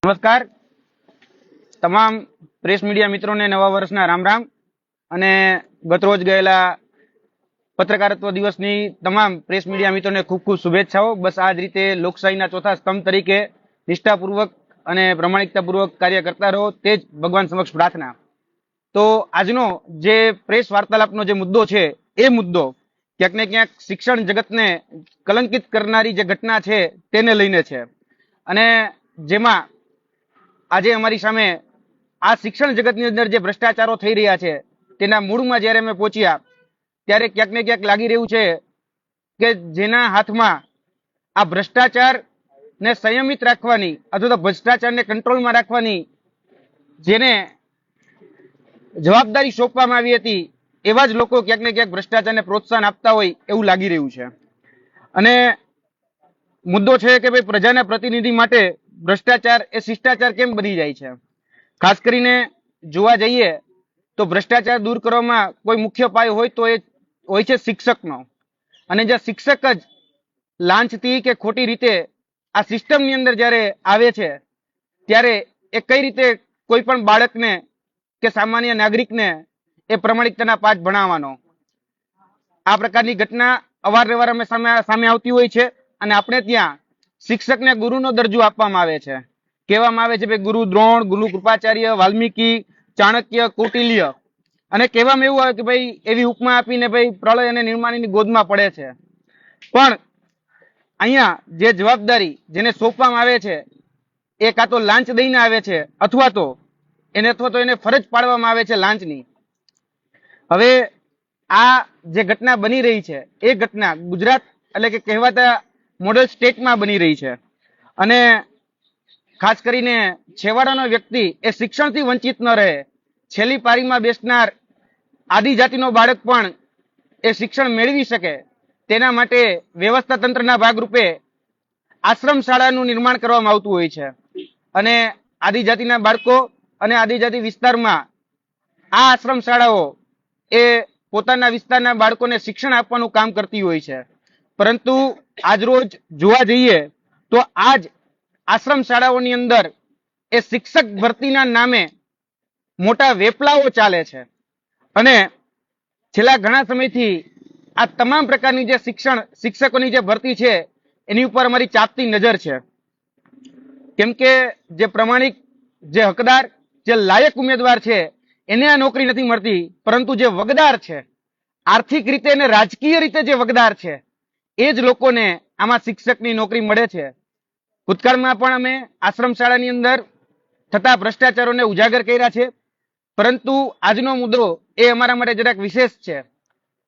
નમસ્કાર તમામ press media મિત્રોને નવા વર્ષના રામ રામ અને ગતરોજ ગયેલા પત્રકારત્વ દિવસની તમામ પ્રેસ મીડિયા મિત્રોને ખૂબ ખૂબ શુભેચ્છાઓ। બસ આ જ રીતે લોકશાહીના ચોથા સ્તંભ તરીકે નિષ્ઠાપૂર્વક અને પ્રમાણિકતાપૂર્વક કાર્ય કરતા રહો, તે જ ભગવાન સમક્ષ પ્રાર્થના। તો આજનો જે પ્રેસ વાર્તાલાપનો જે મુદ્દો છે એ મુદ્દો ક્યાંક ને ક્યાંક શિક્ષણ જગતને કલંકિત કરનારી જે ઘટના છે તેને લઈને છે અને જેમાં આજે અમારી સામે આ શિક્ષણ જગતની અંદર જે ભ્રષ્ટાચારો થઈ રહ્યા છે તેના મૂળમાં જ્યારે અમે પહોંચ્યા ત્યારે ક્યાંક ને ક્યાંક લાગી રહ્યું છે કે જેના હાથમાં આ ભ્રષ્ટાચારને સંયમિત રાખવાની અથવા તો ભ્રષ્ટાચારને કંટ્રોલમાં રાખવાની જેને જવાબદારી સોંપવામાં આવી હતી એવા જ લોકો ક્યાંક ને ક્યાંક ભ્રષ્ટાચારને પ્રોત્સાહન આપતા હોય એવું લાગી રહ્યું છે। અને મુદ્દો છે કે ભાઈ પ્રજાના પ્રતિનિધિ માટે ભ્રષ્ટાચાર એ શિષ્ટાચાર કેમ બની જાય છે। ખાસ કરીને જોવા જઈએ તો ભ્રષ્ટાચાર દૂર કરવામાં કોઈ મુખ્ય પાયો હોય તો એ હોય છે શિક્ષકનો, અને જે શિક્ષક જ લાંચથી કે ખોટી રીતે આ સિસ્ટમની અંદર જ્યારે આવે છે ત્યારે એ કઈ રીતે કોઈ પણ બાળકને કે સામાન્ય નાગરિકને એ પ્રમાણિકતાના પાઠ ભણાવવાનો। આ પ્રકારની ઘટના અવારનવાર અમે સામે આવતી હોય છે અને આપણે ત્યાં શિક્ષકને ગુરુનો દરજ્જો આપવામાં આવે છે, કહેવામાં આવે છે ભાઈ ગુરુ દ્રોણ, ગુરુ કૃપાચાર્ય, વાલ્મીકી, ચાણક્ય, કૌટિલ્ય, અને કહેવામાં એવું આવે કે ભાઈ એવી ઉપમા આપીને ભાઈ પ્રલય અને નિર્માણની ગોદમાં પડે છે। પણ અહીંયા જે જવાબદારી જેને સોંપવામાં આવે છે એ કાં તો લાંચ દઈને આવે છે અથવા તો એને ફરજ પાડવામાં આવે છે લાંચની। હવે આ જે ઘટના બની રહી છે એ ઘટના ગુજરાત એટલે કે કહેવાતા મોડેલ સ્ટેટમાં બની રહી છે અને ખાસ કરીને છેવાડાનો વ્યક્તિ એ શિક્ષણથી વંચિત ન રહે, છેલ્લી પારીમાં બેસનાર આદિજાતિનો બાળક પણ એ શિક્ષણ મેળવી શકે તેના માટે વ્યવસ્થા તંત્રના ભાગરૂપે આશ્રમ શાળાનું નિર્માણ કરવામાં આવતું હોય છે અને આદિજાતિના બાળકો અને આદિજાતિ વિસ્તારમાં આ આશ્રમ શાળાઓ એ પોતાના વિસ્તારના બાળકોને શિક્ષણ આપવાનું કામ કરતી હોય છે। પરંતુ આજરોજ જોવા જઈએ તો આજ આશ્રમ શાળાઓની અંદર એ શિક્ષક ભરતીના નામે મોટા વેપલાઓ ચાલે છે અને છેલ્લા ઘણા સમયથી આ તમામ પ્રકારની જે શિક્ષકોની જે ભરતી છે એની ઉપર અમારી ચાપતી નજર છે। કેમ કે જે પ્રમાણિક, જે હકદાર, જે લાયક ઉમેદવાર છે એને આ નોકરી નથી મળતી, પરંતુ જે વગદાર છે, આર્થિક રીતે અને રાજકીય રીતે જે વગદાર છે એ જ લોકોને આમાં શિક્ષકની નોકરી મળે છે। ભૂતકાળમાં પણ અમે આશ્રમ શાળાની અંદર થતા ભ્રષ્ટાચારોને ઉજાગર કર્યા છે, પરંતુ આજનો મુદ્દો એ અમારા માટે જરાક વિશેષ છે।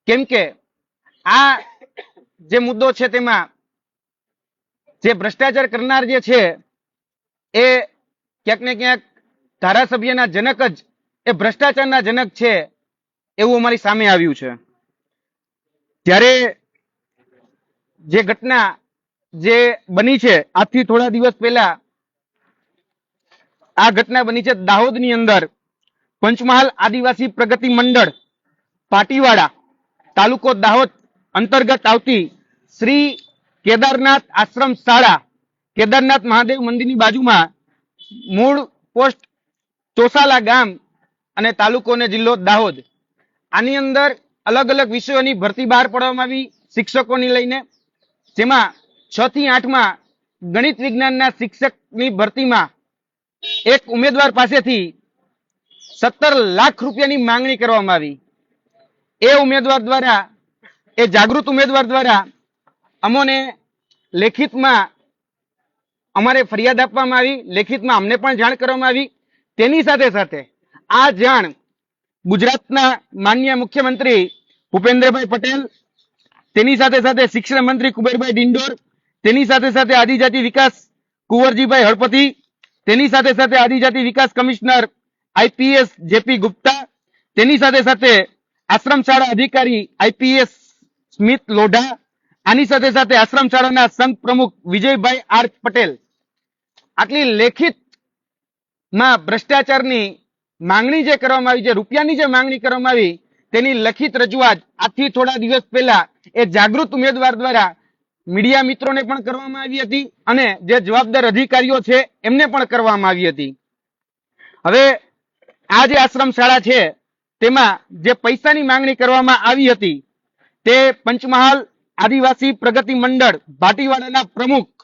કેમ કે આ જે મુદ્દો છે તેમાં જે ભ્રષ્ટાચાર કરનાર જે છે એ ક્યાંક ને ક્યાંક ધારાસભ્યના જનક જ એ ભ્રષ્ટાચારના જનક છે એવું અમારી સામે આવ્યું છે। ત્યારે જે ઘટના જે બની છે આજથી થોડા દિવસ પહેલા આ ઘટના બની છે દાહોદની અંદર, પંચમહાલ આદિવાસી પ્રગતિ મંડળ પાટીવાડા તાલુકો દાહોદ અંતર્ગત આવતી શ્રી કેદારનાથ આશ્રમ શાળા કેદારનાથ મહાદેવ મંદિરની બાજુમાં મૂળ પોસ્ટ ચોસાલા ગામ અને તાલુકો અને જિલ્લો દાહોદ, આની અંદર અલગ અલગ વિષયોની ભરતી બહાર પાડવામાં આવી શિક્ષકોની લઈને, જેમાં 6 થી 8માં ગણિત વિજ્ઞાનના શિક્ષકની ભરતીમાં એક ઉમેદવાર પાસેથી 17 લાખ રૂપિયાની માંગણી કરવામાં આવી। એ ઉમેદવાર દ્વારા, એ જાગૃત ઉમેદવાર દ્વારા અમોને લેખિતમાં અમારે ફરિયાદ આપવામાં આવી, લેખિતમાં અમને પણ જાણ કરવામાં આવી। તેની સાથે સાથે આ જાણ ગુજરાતના માનનીય મુખ્યમંત્રી ભૂપેન્દ્રભાઈ પટેલ, તેની સાથે સાથે શિક્ષણ મંત્રી કુબેરભાઈ ડિંડોર, તેની સાથે સાથે આદિજાતિ વિકાસ કુંવરજીભાઈ હળપતિ, તેની સાથે સાથે આદિજાતિ વિકાસ કમિશનર આઈપીએસ જેપી ગુપ્તા, તેની સાથે સાથે આશ્રમ શાળા અધિકારી આઈપીએસ સ્મિત લોઢા, આની સાથે સાથે આશ્રમ શાળાના સંઘ પ્રમુખ વિજયભાઈ આર પટેલ, આટલી લેખિતમાં ભ્રષ્ટાચારની માંગણી જે કરવામાં આવી, જે રૂપિયાની જે માંગણી કરવામાં આવી તેની લખિત રજૂઆત આજથી થોડા દિવસ પહેલા એ જાગૃત ઉમેદવાર દ્વારા મીડિયા મિત્રોને પણ કરવામાં આવી હતી અને જે જવાબદાર અધિકારીઓ છે એમને પણ કરવામાં આવી હતી. હવે આ જે આશ્રમ શાળા છે તેમાં જે પૈસાની માંગણી કરવામાં આવી હતી તે પંચમહાલ આદિવાસી પ્રગતિ મંડળ ભાટીવાડાના પ્રમુખ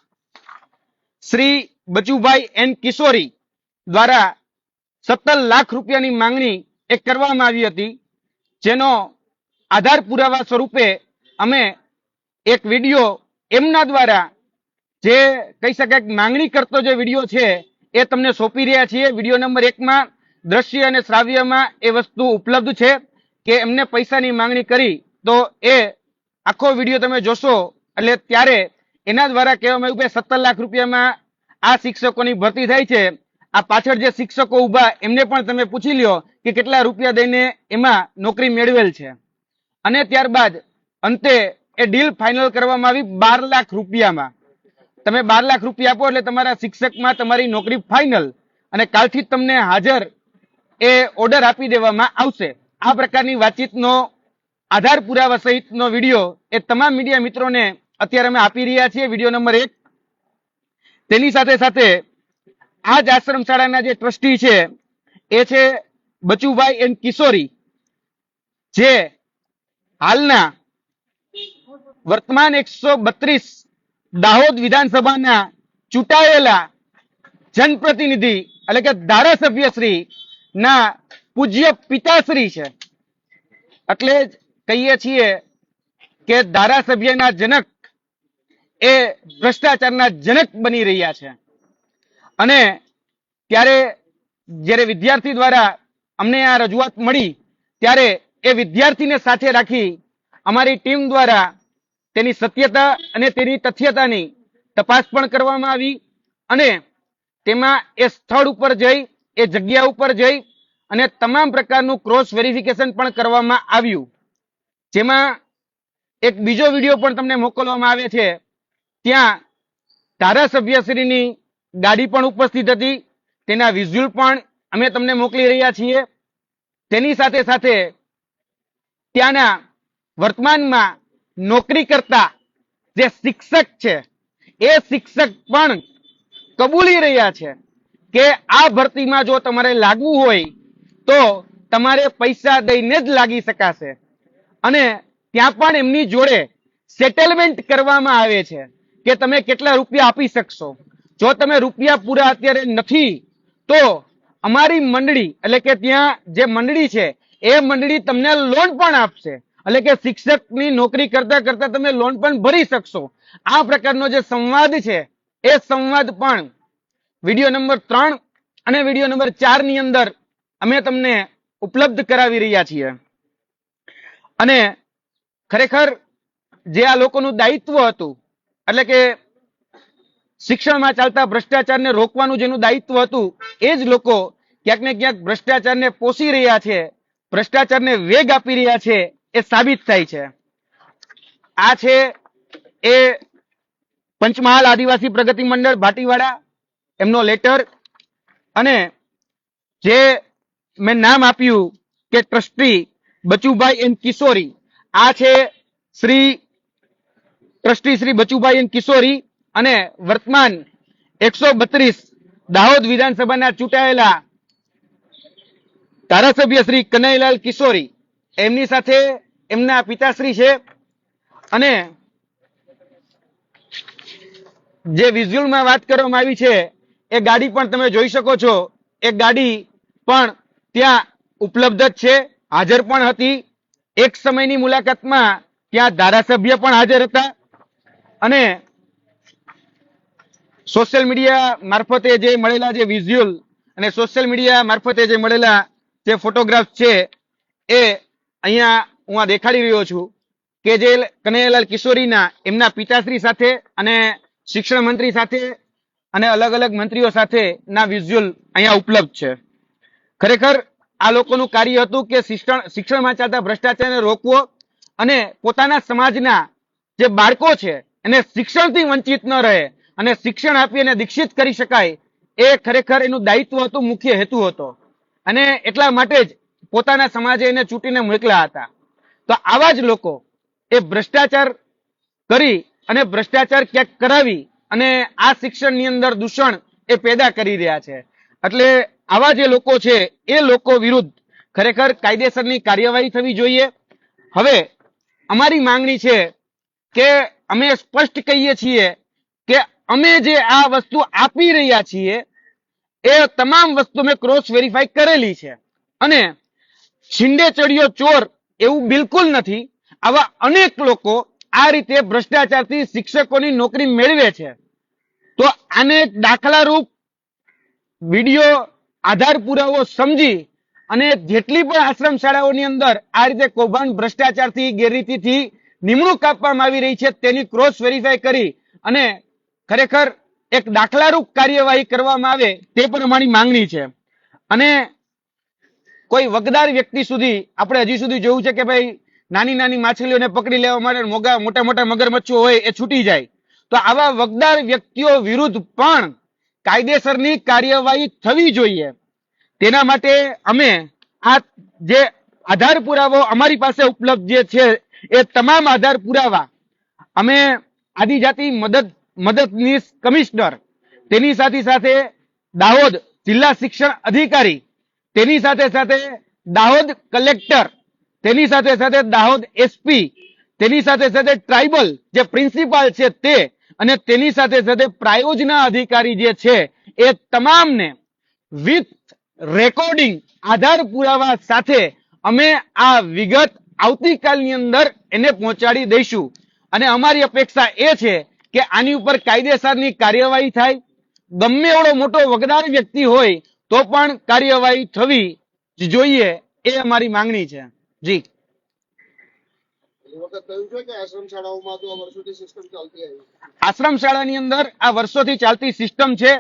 શ્રી બચુભાઈ એન કિશોરી દ્વારા 17 લાખ રૂપિયાની માંગણી એ કરવામાં આવી હતી, જેનો આધાર પુરાવા સ્વરૂપે અમે એક વિડીયો એમના દ્વારા જે કહી શકાય કે માંગણી કરતો જે વિડીયો છે એ તમને સોંપી રહ્યા છીએ. વિડીયો નંબર 1 માં દ્રશ્ય અને શ્રાવ્યમાં એ વસ્તુ ઉપલબ્ધ છે કે એમને પૈસાની માંગણી કરી, તો એ આખો વિડીયો તમે જોશો એટલે ત્યારે એના દ્વારા કહેવામાં આવ્યું કે 17 લાખ રૂપિયામાં આ શિક્ષકોની ભરતી થાય છે. આ પાછળ જે શિક્ષકો ઉભા એમને પણ તમે પૂછી લ્યો કે કેટલા રૂપિયા દઈને એમાં નોકરી મેળવેલ છે. અને ત્યારબાદ અંતે એ ડીલ ફાઇનલ કરવામાં આવી 12 લાખ રૂપિયામાં. તમે 12 લાખ રૂપિયા આપો એટલે તમારા શિક્ષકમાં તમારી નોકરી ફાઇનલ, અને કાલથી જ તમને હાજર એ ઓર્ડર આપી દેવામાં આવશે. આ પ્રકારની વાતચીતનો આધાર પુરાવા સહિતનો વિડીયો એ તમામ મીડિયા મિત્રોને અત્યારે અમે આપી રહ્યા છીએ. Video number 1. તેની સાથે સાથે આ જ આશ્રમ શાળાના જે ટ્રસ્ટી છે એ છે બચુભાઈ એન કિશોરી, જે હાલના વર્તમાન 132 દાહોદ વિધાનસભાના ચૂંટાયેલા જનપ્રતિનિધિ એટલે કે ધારાસભ્ય શ્રી ના પૂજ્ય પિતાશ્રી છે. એટલે જ કહીએ છીએ કે ધારાસભ્યના જનક એ ભ્રષ્ટાચારના જનક બની રહ્યા છે. અને ત્યારે જ્યારે વિદ્યાર્થી દ્વારા અમને આ રજૂઆત મળી ત્યારે એ વિદ્યાર્થીને સાથે રાખી અમારી ટીમ દ્વારા તેની સત્યતા અને તેની તથ્યતાની તપાસ પણ કરવામાં આવી, અને તેમાં એ સ્થળ ઉપર જઈ એ જગ્યા ઉપર જઈ અને તમામ પ્રકારનું ક્રોસ વેરિફિકેશન પણ કરવામાં આવ્યું. જેમાં એક બીજો વિડીયો પણ તમને મોકલવામાં આવે છે. ત્યાં ધારાસભ્યશ્રીની ગાડી પણ ઉપસ્થિત હતી, તેના વિઝ્યુઅલ પણ અમે તમને મોકલી રહ્યા છીએ. તેની સાથે સાથે ત્યાંના વર્તમાનમાં નોકરી કરતા જે શિક્ષક છે એ શિક્ષક પણ કબૂલી રહ્યા છે કે આ ભરતીમાં જો તમારે લાગવું હોય તો તમારે પૈસા દઈને જ લાગી શકાશે. અને ત્યાં પણ એમની જોડે સેટલમેન્ટ કરવામાં આવે છે કે તમે કેટલા રૂપિયા આપી શકશો. જો તમે રૂપિયા પૂરા અત્યારે નથી તો અમારી મંડળી એટલે કે ત્યાં જે મંડળી છે એ મંડળી તમને લોન પણ આપશે, એટલે કે શિક્ષકની નોકરી કરતા કરતા તમે લોન પણ ભરી શકશો. આ પ્રકારનો જે સંવાદ છે એ સંવાદ પણ વિડીયો નંબર 3 અને વિડીયો નંબર 4 ની અંદર અમે તમને ઉપલબ્ધ કરાવી રહ્યા છીએ. અને ખરેખર જે આ લોકોનું દાયિત્વ હતું એટલે કે શિક્ષણમાં ચાલતા ભ્રષ્ટાચારને રોકવાનું જેનું દાયિત્વ હતું એ જ લોકો ક્યાંક ને ક્યાંક ભ્રષ્ટાચારને પોષી રહ્યા છે, ભ્રષ્ટાચારને વેગ આપી રહ્યા છે એ સાબિત થાય છે. આ છે એ પંચમહાલ આદિવાસી પ્રગતિ મંડળ ભાટીવાડા એમનો લેટર, અને જે મેં નામ આપ્યું કે ટ્રસ્ટી બચુભાઈ એન કિશોરી, આ છે ટ્રસ્ટી શ્રી બચુભાઈ એન કિશોરી, અને વર્તમાન 132 દાહોદ વિધાનસભાના ચૂંટાયેલા ધારાસભ્ય શ્રી કનૈયાલાલ કિશોરી, એમની સાથે એમના પિતાશ્રી છે. અને જે વિઝ્યુઅલમાં વાત કરવામાં આવી છે એ ગાડી પણ તમે જોઈ શકો છો. એ ગાડી પણ ત્યાં ઉપલબ્ધ જ છે, હાજર પણ હતી. એક સમયની મુલાકાતમાં ત્યાં ધારાસભ્ય પણ હાજર હતા. અને સોશિયલ મીડિયા મારફતે જે મળેલા જે વિઝ્યુઅલ અને સોશિયલ મીડિયા મારફતે જે મળેલા જે ફોટોગ્રાફ છે એ અહીંયા હું આ દેખાડી રહ્યો છું કે જે કનૈયાલાલ કિશોરીના એમના પિતાશ્રી સાથે અને શિક્ષણ મંત્રી સાથે અને અલગ અલગ મંત્રીઓ સાથે ના વિઝ્યુઅલ અહીંયા ઉપલબ્ધ છે. ખરેખર આ લોકોનું કાર્ય હતું કે શિક્ષણમાં ચાલતા ભ્રષ્ટાચારને રોકવો અને પોતાના સમાજના જે બાળકો છે એને શિક્ષણથી વંચિત ન રહે અને શિક્ષણ આપી અને દીક્ષિત કરી શકાય, એ ખરેખર એનું દાયિત્વ હતું, મુખ્ય હેતુ હતો. અને એટલા માટે જ પોતાના સમાજે એને ચૂંટીને મોકલ્યા હતા. તો આવા જ લોકો એ ભ્રષ્ટાચાર કરી અને ભ્રષ્ટાચાર ક્યાંક કરાવી અને આ શિક્ષણની અંદર દૂષણ એ પેદા કરી રહ્યા છે. એટલે આવા જે લોકો છે એ લોકો વિરુદ્ધ ખરેખર કાયદેસરની કાર્યવાહી થવી જોઈએ. હવે અમારી માંગણી છે કે અમે સ્પષ્ટ કહીએ છીએ કે અમે જે આ વસ્તુ આપી રહ્યા છીએ એ તમામ વસ્તુ મેં ક્રોસ વેરીફાઈ કરેલી છે અને છીંડે ચડ્યો ચોર એવું બિલકુલ નથી. આવા અનેક લોકો આ રીતે ભ્રષ્ટાચારથી શિક્ષકોની નોકરી મેળવે છે. તો આને દાખલારૂપ વિડીયો આધાર પુરાવો સમજી અને જેટલી પણ આશ્રમ શાળાઓની અંદર આ રીતે કૌભાંડ ભ્રષ્ટાચારથી ગેરરીતિથી નિમણૂક આપવામાં આવી રહી છે તેની ક્રોસ વેરીફાઈ કરી અને ખરેખર એક દાખલારૂપ કાર્યવાહી કરવામાં આવે તે પણ અમારી માંગણી છે. અને કોઈ વગદાર વ્યક્તિ સુધી આપણે હજી સુધી જોયું છે કે ભાઈ નાની નાની માછલીઓને પકડી લેવા માટે મોટા મોટા મગરમચ્છો હોય એ છૂટી જાય. તો આવા વગદાર વ્યક્તિઓ વિરુદ્ધ પણ કાયદેસરની કાર્યવાહી થવી જોઈએ. તેના માટે અમે આ જે આધાર પુરાવો અમારી પાસે ઉપલબ્ધ જે છે એ તમામ આધાર પુરાવા અમે આદિજાતિ મદદનીશ કમિશનર, તેની સાથે સાથે દાહોદ જિલ્લા શિક્ષણ અધિકારી, તેની સાથે સાથે દાહોદ કલેક્ટર, તેની સાથે સાથે દાહોદ એસપી, તેની સાથે સાથે ટ્રાઇબલ જે પ્રિન્સિપાલ છે તે અને તેની સાથે સાથે પ્રાયોજના અધિકારી જે છે એ તમામને વિથ રેકોર્ડિંગ આધાર પુરાવા સાથે અમે આ વિગત આવતીકાલની અંદર એને પહોંચાડી દઈશું. અને અમારી અપેક્ષા એ છે કે આની ઉપર કાયદેસરની કાર્યવાહી થાય. ગમે એવડો મોટો વગદાર વ્યક્તિ હોય તો પણ કાર્યવાહી થવી જોઈએ એ અમારી માંગણી છે. જી આશ્રમ શાળાની અંદર આ વર્ષોથી ચાલતી સિસ્ટમ છે.